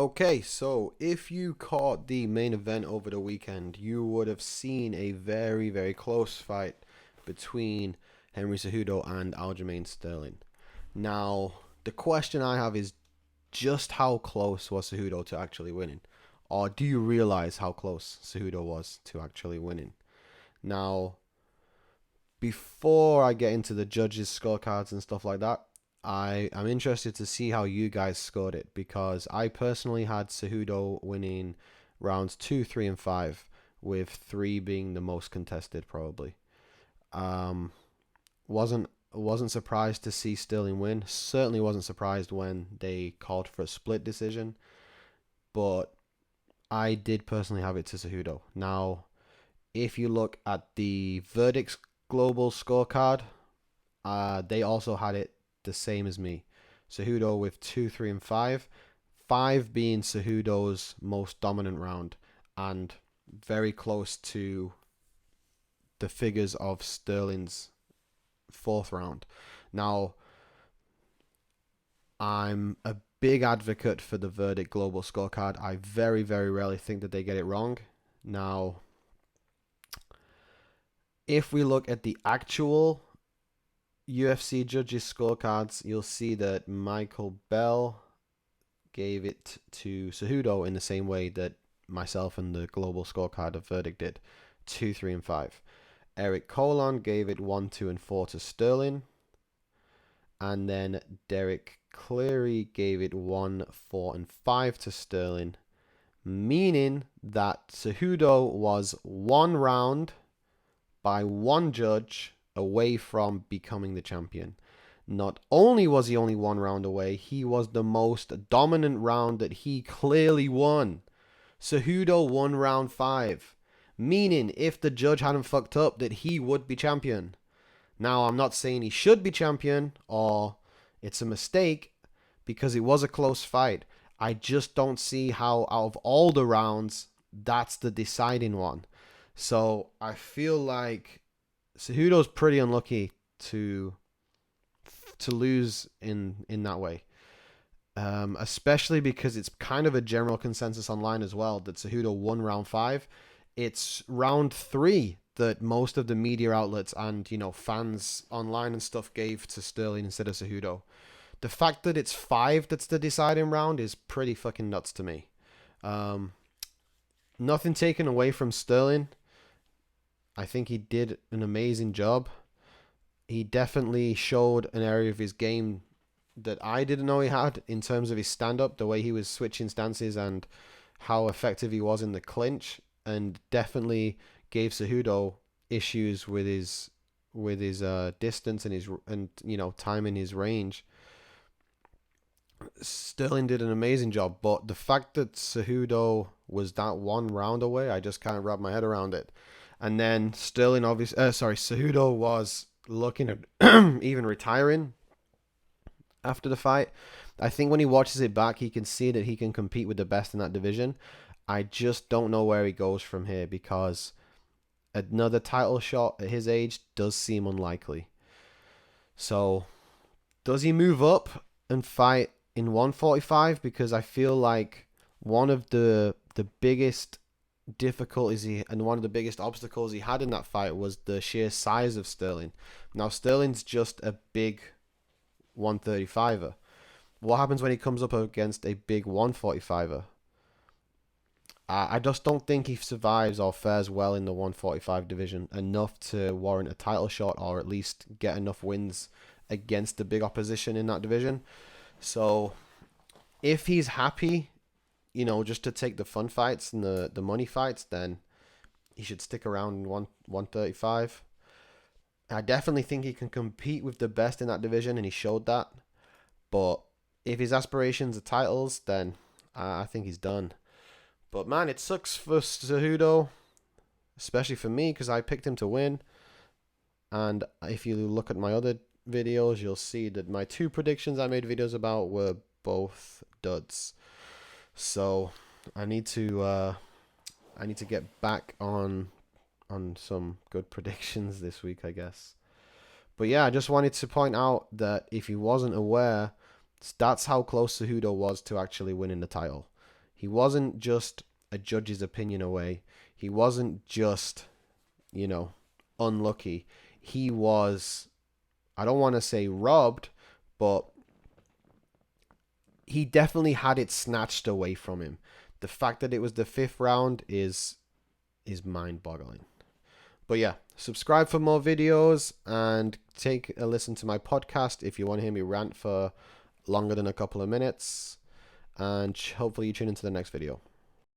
Okay, so if you caught the main event over the weekend, you would have seen a very, very close fight between Henry Cejudo and Aljamain Sterling. Now, the question I have is just how close was Cejudo to actually winning? Or do you realize how close Cejudo was to actually winning? Now, before I get into the judges' scorecards and stuff like that, I am interested to see how you guys scored it because I personally had Cejudo winning rounds 2, 3, and 5, with 3 being the most contested probably. Um, wasn't surprised to see Sterling win. Certainly wasn't surprised when they called for a split decision, but I did personally have it to Cejudo. Now, if you look at the verdicts global scorecard, they also had it the same as me. Cejudo with 2, 3, and 5. 5 being Cejudo's most dominant round and very close to the figures of Sterling's fourth round. Now, I'm a big advocate for the verdict global scorecard. I very, very rarely think that they get it wrong. Now, if we look at the actual UFC judges scorecards, you'll see that Michael Bell gave it to Cejudo in the same way that myself and the global scorecard of verdict did, 2, 3, and 5. Eric Colon gave it 1, 2, and 4 to Sterling. And then Derek Cleary gave it 1, 4, and 5 to Sterling, meaning that Cejudo was one round by one judge away from becoming the champion. Not only was he only one round away, he was the most dominant round that he clearly won. Cejudo won round 5, meaning if the judge hadn't fucked up, that he would be champion. Now, I'm not saying he should be champion or it's a mistake because it was a close fight. I just don't see how out of all the rounds, that's the deciding one. So I feel like Cejudo's pretty unlucky to lose in that way. Especially because it's kind of a general consensus online as well that Cejudo won round 5. It's round 3 that most of the media outlets and fans online and stuff gave to Sterling instead of Cejudo. The fact that it's 5 that's the deciding round is pretty fucking nuts to me. Nothing taken away from Sterling. I think he did an amazing job. He definitely showed an area of his game that I didn't know he had in terms of his stand-up, the way he was switching stances and how effective he was in the clinch, and definitely gave Cejudo issues with his distance and his time in his range. Sterling did an amazing job, but the fact that Cejudo was that one round away, I just can't wrap my head around it. And then Cejudo was looking at even retiring after the fight. I think when he watches it back, he can see that he can compete with the best in that division. I just don't know where he goes from here because another title shot at his age does seem unlikely. So, does he move up and fight in 145? Because I feel like one of the biggest difficulties and one of the biggest obstacles he had in that fight was the sheer size of Sterling. Now, Sterling's just a big 135er. What happens when he comes up against a big 145er? I just don't think he survives or fares well in the 145 division enough to warrant a title shot or at least get enough wins against the big opposition in that division. So if he's happy, just to take the fun fights and the money fights, then he should stick around in 135. I definitely think he can compete with the best in that division, and he showed that. But if his aspirations are titles, then I think he's done. But man, it sucks for Cejudo, especially for me, because I picked him to win. And if you look at my other videos, you'll see that my 2 predictions I made videos about were both duds. So I need to get back on some good predictions this week, I guess. But yeah, I just wanted to point out that if he wasn't aware, that's how close Cejudo was to actually winning the title. He wasn't just a judge's opinion away. He wasn't just, unlucky. He was, I don't want to say robbed, but he definitely had it snatched away from him. The fact that it was the 5th round is mind-boggling. But yeah, subscribe for more videos and take a listen to my podcast if you want to hear me rant for longer than a couple of minutes. And hopefully you tune into the next video.